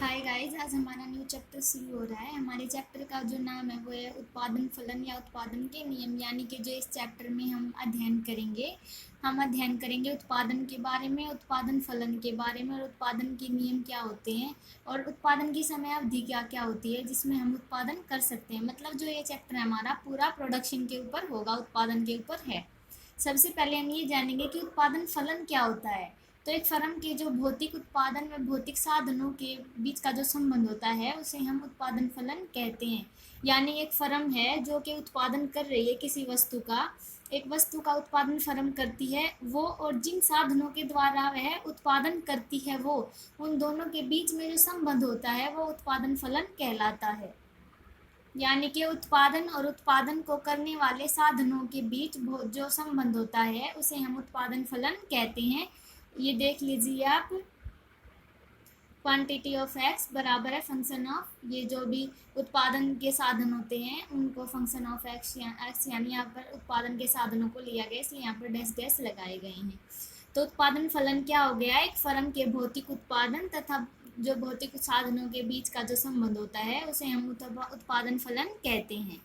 Hi guys, आज हमारा new chapter शुरू हो रहा है। हमारे चैप्टर का जो नाम है वो है उत्पादन फलन या उत्पादन के नियम। यानी कि जो इस चैप्टर में हम अध्ययन करेंगे उत्पादन के बारे में, उत्पादन फलन के बारे में और उत्पादन के नियम क्या होते हैं और उत्पादन की समय अवधि क्या क्या होती है जिसमें हम उत्पादन कर सकते हैं। मतलब जो ये चैप्टर है हमारा पूरा प्रोडक्शन के ऊपर होगा, उत्पादन के ऊपर है। सबसे पहले हम ये जानेंगे कि उत्पादन फलन क्या होता है। तो एक फर्म के जो भौतिक उत्पादन व भौतिक साधनों के बीच का जो संबंध होता है उसे हम उत्पादन फलन कहते हैं। यानी एक फर्म है जो कि उत्पादन कर रही है किसी वस्तु का, एक वस्तु का उत्पादन फर्म करती है वो, और जिन साधनों के द्वारा वह उत्पादन करती है वो, उन दोनों के बीच में जो संबंध होता है वो उत्पादन फलन कहलाता है। यानी कि उत्पादन और उत्पादन को करने वाले साधनों के बीच जो संबंध होता है उसे हम उत्पादन फलन कहते हैं। ये देख लीजिए आप, क्वांटिटी ऑफ एक्स बराबर है फंक्शन ऑफ, ये जो भी उत्पादन के साधन होते हैं उनको फंक्शन ऑफ एक्स यानी यहाँ पर उत्पादन के साधनों को लिया गया, इसलिए यहाँ पर डैश डैश लगाए गए हैं। तो उत्पादन फलन क्या हो गया? एक फर्म के भौतिक उत्पादन तथा जो भौतिक साधनों के बीच का जो संबंध होता है उसे हम उत्पादन फलन कहते हैं।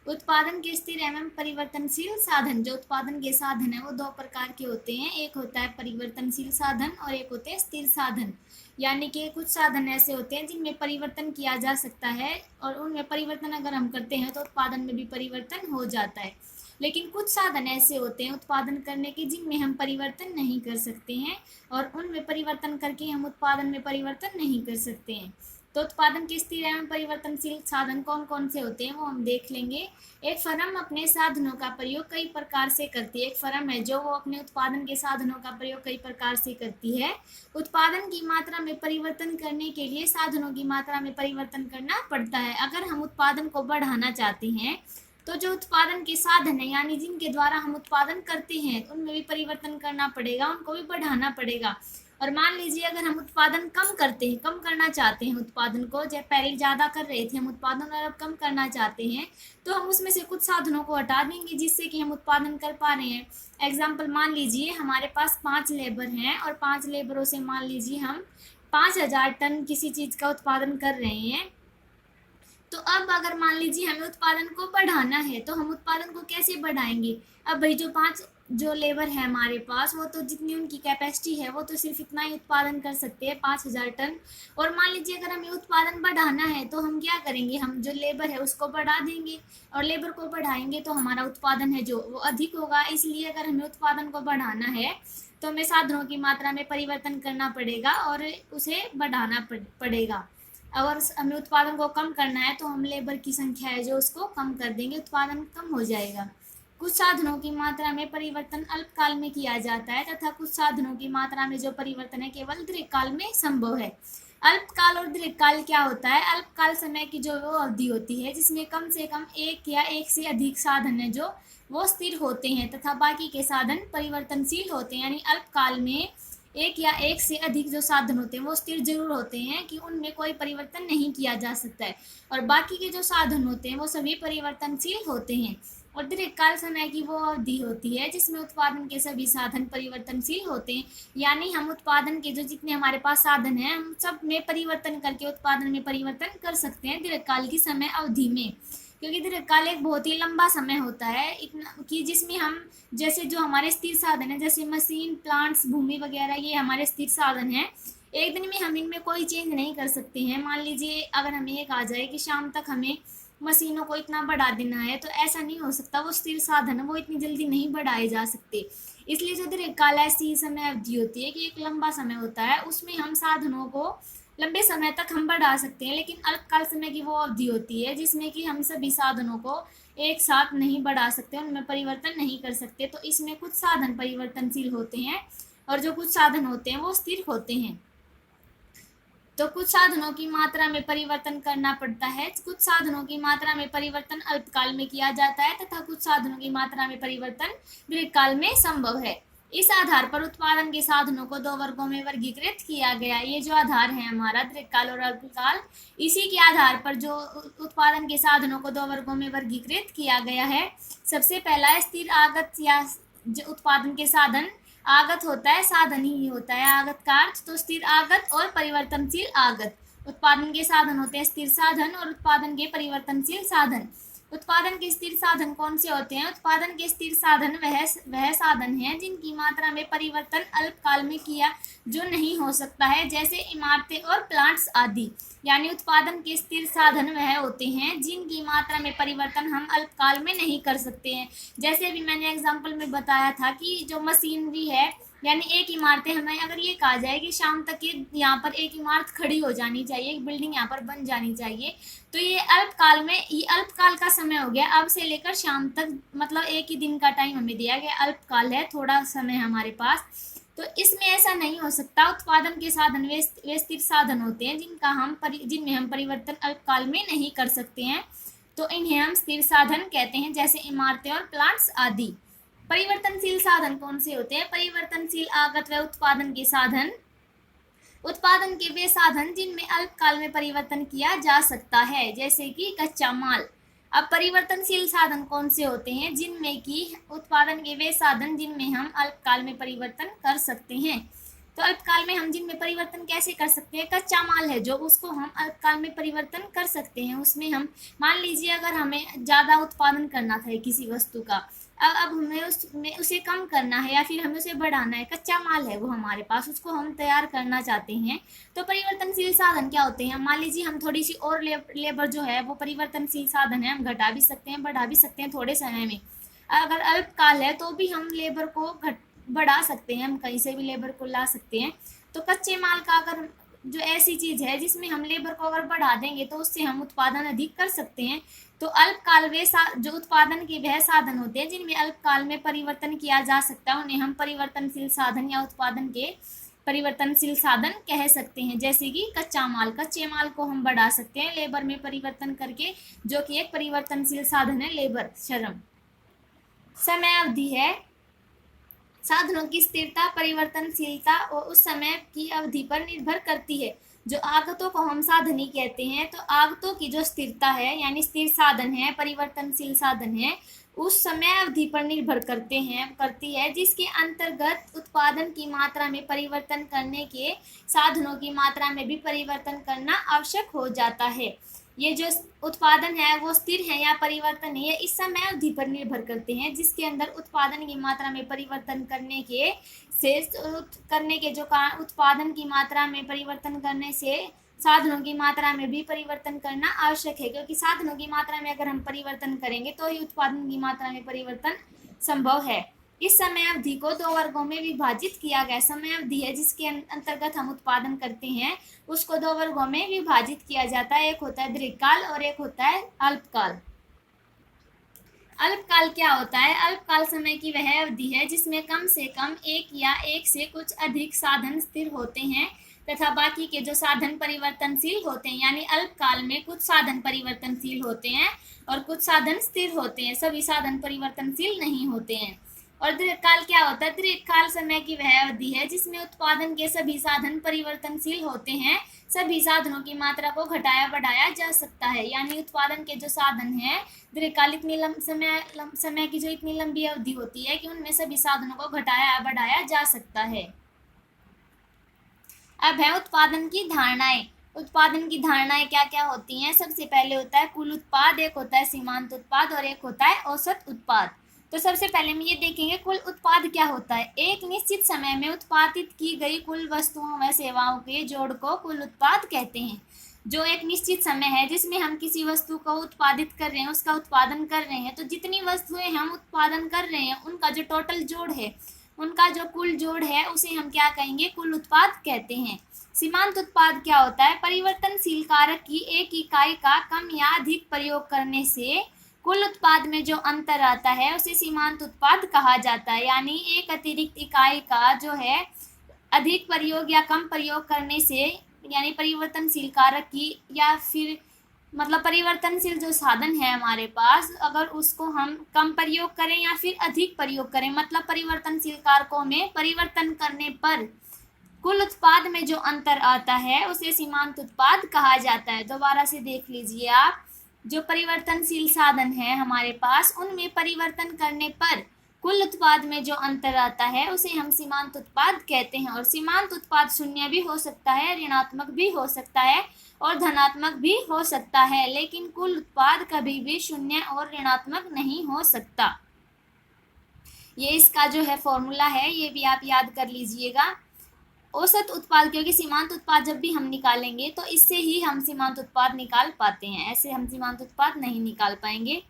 उत्पादन के स्थिर एवं परिवर्तनशील साधन, जो उत्पादन के साधन है वो दो प्रकार के होते हैं। एक होता है परिवर्तनशील साधन और एक होते हैं स्थिर साधन। यानी कि कुछ साधन ऐसे होते हैं जिनमें परिवर्तन किया जा सकता है और उनमें परिवर्तन अगर हम करते हैं तो उत्पादन में भी परिवर्तन हो जाता है। लेकिन कुछ साधन ऐसे होते हैं उत्पादन करने के जिनमें हम परिवर्तन नहीं कर सकते हैं और उनमें परिवर्तन करके हम उत्पादन में परिवर्तन नहीं कर सकते हैं। तो उत्पादन के स्थिर एवं परिवर्तनशील साधन कौन कौन से होते हैं वो हम देख लेंगे। एक फर्म अपने साधनों का प्रयोग कई प्रकार से करती है। एक फर्म है जो वो अपने उत्पादन के साधनों का प्रयोग कई प्रकार से करती है। उत्पादन की मात्रा में परिवर्तन करने के लिए साधनों की मात्रा में परिवर्तन करना पड़ता है। अगर हम उत्पादन को बढ़ाना चाहते हैं तो जो उत्पादन के साधन है यानी जिनके द्वारा हम उत्पादन करते हैं उनमें भी परिवर्तन करना पड़ेगा, उनको भी बढ़ाना पड़ेगा। और मान लीजिए अगर हम उत्पादन कम करते हैं, कम करना चाहते हैं उत्पादन को, जब पहले ज़्यादा कर रहे थे हम उत्पादन और अब कम करना चाहते हैं तो हम उसमें से कुछ साधनों को हटा देंगे जिससे कि हम उत्पादन कर पा रहे हैं। एग्जाम्पल मान लीजिए हमारे पास 5 लेबर हैं और 5 लेबरों से मान लीजिए हम 5000 टन किसी चीज़ का उत्पादन कर रहे हैं। तो अब अगर मान लीजिए हमें उत्पादन को बढ़ाना है तो हम उत्पादन को कैसे बढ़ाएंगे? अब भाई जो लेबर है हमारे पास वो तो जितनी उनकी कैपेसिटी है वो तो सिर्फ इतना ही उत्पादन कर सकते हैं 5000 टन। और मान लीजिए अगर हमें उत्पादन बढ़ाना है तो हम क्या करेंगे? हम जो लेबर है उसको बढ़ा देंगे और लेबर को बढ़ाएंगे तो हमारा उत्पादन है जो वो अधिक होगा। इसलिए अगर हमें उत्पादन को बढ़ाना है तो हमें साधनों की मात्रा में परिवर्तन करना पड़ेगा और उसे बढ़ाना पड़ेगा। अगर हमें उत्पादन को कम करना है तो हम लेबर की संख्या है जो उसको कम कर देंगे, उत्पादन कम हो जाएगा। कुछ साधनों की मात्रा में परिवर्तन अल्पकाल में किया जाता है तथा कुछ साधनों की मात्रा में जो परिवर्तन है केवल दीर्घकाल में संभव है। अल्पकाल और दीर्घकाल क्या होता है? अल्पकाल समय की जो वो अवधि होती है जिसमें कम से कम एक या एक से अधिक साधन है जो वो स्थिर होते हैं तथा बाकी के साधन परिवर्तनशील होते हैं। यानी अल्पकाल में एक या एक से अधिक जो साधन होते हैं वो स्थिर जरूर होते हैं कि उनमें कोई परिवर्तन नहीं किया जा सकता है, और बाकी के जो साधन होते हैं वो सभी परिवर्तनशील होते हैं। और दीर्घकाल समय की वो अवधि होती है जिसमें उत्पादन के सभी साधन परिवर्तनशील होते हैं। यानी हम उत्पादन के जो जितने हमारे पास साधन हैं हम सब में परिवर्तन करके उत्पादन में परिवर्तन कर सकते हैं दीर्घकाल की समय अवधि में, क्योंकि दीर्घकाल एक बहुत ही लंबा समय होता है इतना कि जिसमें हम जैसे जो हमारे स्थिर साधन है जैसे मशीन, प्लांट्स, भूमि वगैरह ये हमारे स्थिर साधन हैं। एक दिन में हम इनमें कोई चेंज नहीं कर सकते हैं। मान लीजिए अगर हमें एक आ जाए कि शाम तक हमें मशीनों को इतना बढ़ा देना है तो ऐसा नहीं हो सकता, वो स्थिर साधन है वो इतनी जल्दी नहीं बढ़ाए जा सकते। इसलिए जो दीर्घकाल ऐसी समय अवधि होती है कि एक लंबा समय होता है उसमें हम साधनों को लंबे समय तक हम बढ़ा सकते हैं। लेकिन अल्पकाल समय की वो अवधि होती है जिसमें कि हम सभी साधनों को एक साथ नहीं बढ़ा सकते, उनमें परिवर्तन नहीं कर सकते। तो इसमें कुछ साधन परिवर्तनशील होते हैं और जो कुछ साधन होते हैं वो स्थिर होते हैं। तो कुछ साधनों की मात्रा में परिवर्तन करना पड़ता है, कुछ साधनों की मात्रा में परिवर्तन अल्पकाल में किया जाता है तथा कुछ साधनों की मात्रा में परिवर्तन दीर्घकाल में संभव है। इस आधार पर उत्पादन के साधनों को 2 वर्गों में वर्गीकृत किया गया। ये जो आधार है हमारा दीर्घकाल और अल्पकाल, इसी के आधार पर जो उत्पादन के साधनों को 2 वर्गों में वर्गीकृत किया गया है। सबसे पहला है स्थिर आगत या जो उत्पादन के साधन। आगत होता है साधन ही होता है आगत का अर्थ, तो स्थिर आगत और परिवर्तनशील आगत। उत्पादन के साधन होते हैं स्थिर साधन और उत्पादन के परिवर्तनशील साधन। उत्पादन के स्थिर साधन कौन से होते हैं? उत्पादन के स्थिर साधन वह साधन है जिनकी मात्रा में परिवर्तन अल्पकाल में किया जो नहीं हो सकता है, जैसे इमारतें और प्लांट्स आदि। यानी उत्पादन के स्थिर साधन वह होते हैं जिनकी मात्रा में परिवर्तन हम अल्पकाल में नहीं कर सकते हैं। जैसे भी मैंने एग्जाम्पल में बताया था कि जो मशीनरी है, यानी एक इमारतें, हमें अगर ये कहा जाए कि शाम तक ये यहाँ पर एक इमारत खड़ी हो जानी चाहिए, एक बिल्डिंग यहाँ पर बन जानी चाहिए, तो ये अल्पकाल का समय हो गया। अब से लेकर शाम तक, मतलब एक ही दिन का टाइम हमें दिया गया, अल्पकाल है, थोड़ा समय हमारे पास। तो इसमें ऐसा नहीं हो सकता। उत्पादन के साधन वे स्थिर साधन होते हैं जिनमें हम परिवर्तन अल्पकाल में नहीं कर सकते हैं, तो इन्हें हम स्थिर साधन कहते हैं, जैसे इमारतें और प्लांट्स आदि। परिवर्तनशील साधन कौन से होते हैं? परिवर्तनशील आगत व उत्पादन के साधन, उत्पादन के वे साधन जिनमें अल्पकाल में परिवर्तन किया जा सकता है, जैसे कि कच्चा माल। अब परिवर्तनशील साधन कौन से होते हैं? जिनमें कि उत्पादन के वे साधन जिनमें हम अल्पकाल में परिवर्तन कर सकते हैं। तो अल्पकाल में हम जिनमें परिवर्तन कैसे कर सकते हैं? कच्चा माल है जो, उसको हम अल्पकाल में परिवर्तन कर सकते हैं। उसमें हम, मान लीजिए अगर हमें ज़्यादा उत्पादन करना था किसी वस्तु का, अब हमें उसे कम करना है या फिर हमें उसे बढ़ाना है, कच्चा माल है वो हमारे पास, उसको हम तैयार करना चाहते हैं, तो परिवर्तनशील साधन क्या होते हैं? मान लीजिए हम थोड़ी सी और लेबर जो है वो परिवर्तनशील साधन है, हम घटा भी सकते हैं बढ़ा भी सकते हैं थोड़े समय में। अगर अल्पकाल है तो भी हम लेबर को बढ़ा सकते हैं, हम कहीं से भी लेबर को ला सकते हैं। तो कच्चे माल का अगर जो ऐसी चीज़ है जिसमें हम लेबर को अगर बढ़ा देंगे तो उससे हम उत्पादन अधिक कर सकते हैं। तो अल्पकाल जो उत्पादन के वह साधन होते हैं जिनमें अल्पकाल में परिवर्तन किया जा सकता है, उन्हें हम परिवर्तनशील साधन या उत्पादन के परिवर्तनशील साधन कह सकते हैं। जैसे कि कच्चा माल, कच्चे माल को हम बढ़ा सकते हैं लेबर में परिवर्तन करके, जो कि एक परिवर्तनशील साधन है, लेबर श्रम। समय अवधि है, साधनों की स्थिरता परिवर्तनशीलता और उस समय की अवधि पर निर्भर करती है। जो आगतों को हम साधनी कहते हैं, तो आगतों की जो स्थिरता है, यानी स्थिर साधन है, परिवर्तनशील साधन है, उस समय अवधि पर निर्भर करती है, जिसके अंतर्गत उत्पादन की मात्रा में परिवर्तन करने के साधनों की मात्रा में भी परिवर्तन करना आवश्यक हो जाता है। ये जो उत्पादन है वो स्थिर है या परिवर्तन है, इस समय अवधि पर निर्भर करते हैं, जिसके अंदर उत्पादन की मात्रा में परिवर्तन करने के जो उत्पादन की मात्रा में परिवर्तन करने से साधनों की मात्रा में भी परिवर्तन करना आवश्यक है, क्योंकि साधनों की मात्रा में अगर हम परिवर्तन करेंगे तो ही उत्पादन की मात्रा में परिवर्तन संभव है। इस समय अवधि को दो वर्गों में विभाजित किया गया। समय अवधि है जिसके अंतर्गत हम उत्पादन करते हैं, उसको दो वर्गों में विभाजित किया जाता है, एक होता है दीर्घकाल और एक होता है अल्पकाल। अल्पकाल क्या होता है? अल्पकाल समय की वह अवधि है जिसमें कम से कम एक या एक से कुछ अधिक साधन स्थिर होते हैं तथा बाकी के जो साधन परिवर्तनशील होते हैं। यानी अल्पकाल में कुछ साधन परिवर्तनशील होते हैं और कुछ साधन स्थिर होते हैं, सभी साधन परिवर्तनशील नहीं होते हैं। और दीर्घकाल क्या होता है? दीर्घकाल समय की वह अवधि है जिसमें उत्पादन के सभी साधन परिवर्तनशील होते हैं, सभी साधनों की मात्रा को घटाया बढ़ाया जा सकता है। यानी उत्पादन के जो साधन हैं, दीर्घकाल इतनी समय की जो इतनी लंबी अवधि होती है कि उनमें सभी साधनों को घटाया बढ़ाया जा सकता है। अब है उत्पादन की धारणाएं। उत्पादन की धारणाएं क्या क्या होती हैं? सबसे पहले होता है कुल उत्पाद, एक होता है सीमांत उत्पाद और एक होता है औसत उत्पाद। तो सबसे पहले हम ये देखेंगे कुल उत्पाद क्या होता है। एक निश्चित समय में उत्पादित की गई कुल वस्तुओं व सेवाओं के जोड़ को कुल उत्पाद कहते हैं। जो एक निश्चित समय है जिसमें हम किसी वस्तु को उत्पादित कर रहे हैं, उसका उत्पादन कर रहे हैं, तो जितनी वस्तुएं हम उत्पादन कर रहे हैं उनका जो टोटल जोड़ है, उनका जो कुल जोड़ है, उसे हम क्या कहेंगे? कुल उत्पाद कहते हैं। सीमांत उत्पाद क्या होता है? परिवर्तनशील कारक की एक इकाई का कम या अधिक प्रयोग करने से कुल उत्पाद में जो अंतर आता है उसे सीमांत उत्पाद कहा जाता है। यानी एक अतिरिक्त इकाई का जो है अधिक प्रयोग या कम प्रयोग करने से, यानी परिवर्तनशील कारक की या फिर मतलब परिवर्तनशील जो साधन है हमारे पास, अगर उसको हम कम प्रयोग करें या फिर अधिक प्रयोग करें, मतलब परिवर्तनशील कारकों में परिवर्तन करने पर कुल उत्पाद में जो अंतर आता है उसे सीमांत उत्पाद कहा जाता है। दोबारा से देख लीजिए आप, जो परिवर्तनशील साधन है हमारे पास, उनमें परिवर्तन करने पर कुल उत्पाद में जो अंतर आता है उसे हम सीमांत उत्पाद कहते हैं। और सीमांत उत्पाद शून्य भी हो सकता है, ऋणात्मक भी हो सकता है और धनात्मक भी हो सकता है, लेकिन कुल उत्पाद कभी भी शून्य और ऋणात्मक नहीं हो सकता। ये इसका जो है फॉर्मूला है, ये भी आप याद कर लीजिएगा। औसत उत्पाद, क्योंकि सीमांत उत्पाद जब भी हम निकालेंगे तो इससे ही हम सीमांत उत्पाद निकाल पाते हैं, ऐसे हम सीमांत उत्पाद नहीं निकाल पाएंगे।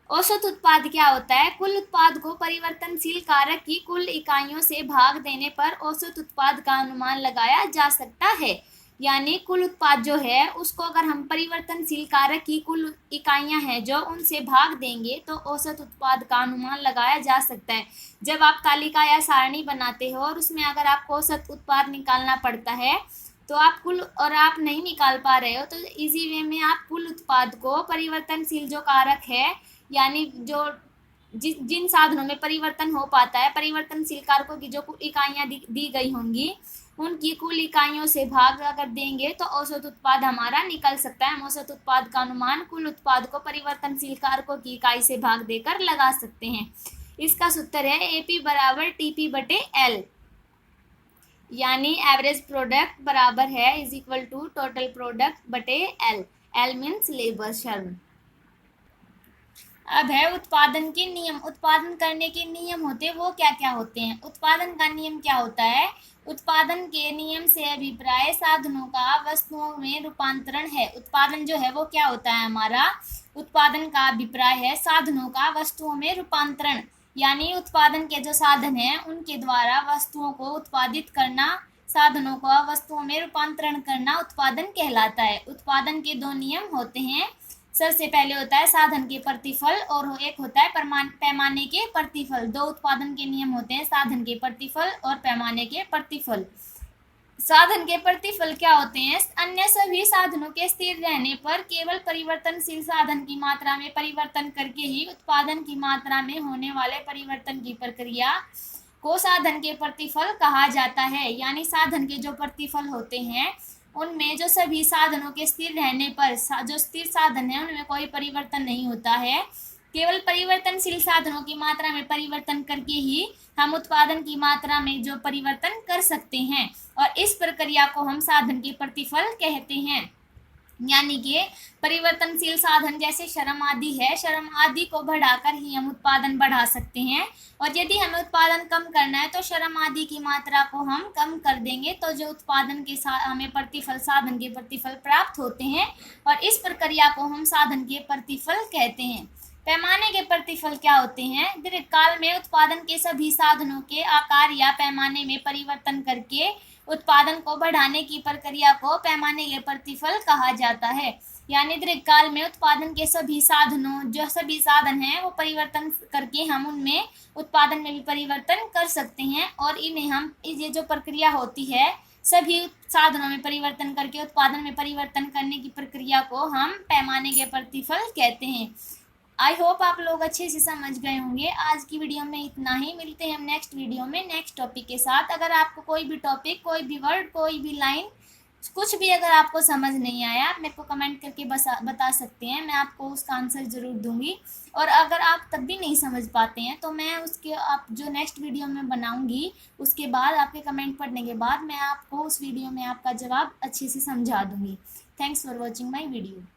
औसत उत्पाद क्या होता है? कुल उत्पाद को परिवर्तनशील कारक की कुल इकाइयों से भाग देने पर औसत उत्पाद का अनुमान लगाया जा सकता है। यानी कुल उत्पाद जो है उसको अगर हम परिवर्तनशील कारक की कुल इकाइयां हैं जो उनसे भाग देंगे तो औसत उत्पाद का अनुमान लगाया जा सकता है। जब आप तालिका या सारणी बनाते हो और उसमें अगर आपको औसत उत्पाद निकालना पड़ता है तो आप कुल, और आप नहीं निकाल पा रहे हो तो इजी वे में आप कुल उत्पाद को परिवर्तनशील जो कारक है, यानी जो जिन साधनों में परिवर्तन हो पाता है, परिवर्तनशील कारकों की जो इकाइयां दी गई होंगी उनकी कुल इकाइयों से भाग अगर देंगे तो औसत उत्पाद हमारा निकल सकता है। हम औसत उत्पाद का अनुमान कुल उत्पाद को परिवर्तनशील कारकों की इकाई से भाग देकर लगा सकते हैं। इसका सूत्र है AP बराबर TP बटे L, यानी एवरेज प्रोडक्ट बराबर है is equal to total product बटे L। L मीन्स लेबर श्रम। अब है उत्पादन के नियम। उत्पादन करने के नियम होते वो क्या क्या होते हैं? उत्पादन का नियम क्या होता है? उत्पादन के नियम से अभिप्राय साधनों का वस्तुओं में रूपांतरण है। उत्पादन जो है वो क्या होता है हमारा? उत्पादन का अभिप्राय है साधनों का वस्तुओं में रूपांतरण, यानी उत्पादन के जो साधन हैं उनके द्वारा वस्तुओं को उत्पादित करना, साधनों को वस्तुओं में रूपांतरण करना उत्पादन कहलाता है। उत्पादन के दो नियम होते हैं। सबसे पहले होता है साधन के प्रतिफल और एक होता है पैमाने के प्रतिफल। दो उत्पादन के नियम होते हैं, साधन के प्रतिफल और पैमाने के प्रतिफल। साधन के प्रतिफल क्या होते हैं? अन्य सभी साधनों के स्थिर रहने पर केवल परिवर्तनशील साधन की मात्रा में परिवर्तन करके ही उत्पादन की मात्रा में होने वाले परिवर्तन की प्रक्रिया को साधन के प्रतिफल कहा जाता है। यानी साधन के जो प्रतिफल होते हैं उनमें जो सभी साधनों के स्थिर रहने पर जो स्थिर साधन है उनमें कोई परिवर्तन नहीं होता है, केवल परिवर्तनशील साधनों की मात्रा में परिवर्तन करके ही हम उत्पादन की मात्रा में जो परिवर्तन कर सकते हैं, और इस प्रक्रिया को हम साधन के प्रतिफल कहते हैं। यानी कि परिवर्तनशील साधन जैसे श्रम आदि है, श्रम आदि को बढ़ाकर ही हम उत्पादन बढ़ा सकते हैं, और यदि हमें उत्पादन कम करना है तो श्रम आदि की मात्रा को हम कम कर देंगे तो जो उत्पादन के साथ हमें प्रतिफल, साधन के प्रतिफल प्राप्त होते हैं, और इस प्रक्रिया को हम साधन के प्रतिफल कहते हैं। पैमाने के प्रतिफल क्या होते हैं? दीर्घकाल में उत्पादन के सभी साधनों के आकार या पैमाने में परिवर्तन करके उत्पादन को बढ़ाने की प्रक्रिया को पैमाने के प्रतिफल कहा जाता है। यानी दीर्घकाल में उत्पादन के सभी साधनों, जो सभी साधन हैं वो परिवर्तन करके हम उनमें उत्पादन में भी परिवर्तन कर सकते हैं, और इन्हें हम, ये जो प्रक्रिया होती है सभी साधनों में परिवर्तन करके उत्पादन में परिवर्तन करने की प्रक्रिया को हम पैमाने के प्रतिफल कहते हैं। आई होप आप लोग अच्छे से समझ गए होंगे। आज की वीडियो में इतना ही, मिलते हैं हम नेक्स्ट वीडियो में नेक्स्ट टॉपिक के साथ। अगर आपको कोई भी टॉपिक, कोई भी वर्ड, कोई भी लाइन, कुछ भी अगर आपको समझ नहीं आया आप मेरे को कमेंट करके बता सकते हैं, मैं आपको उसका आंसर ज़रूर दूंगी। और अगर आप तब भी नहीं समझ पाते हैं तो मैं उसके, आप जो नेक्स्ट वीडियो में बनाऊंगी उसके बाद आपके कमेंट पढ़ने के बाद मैं आपको उस वीडियो में आपका जवाब अच्छे से समझा दूंगी। Thanks for watching my video.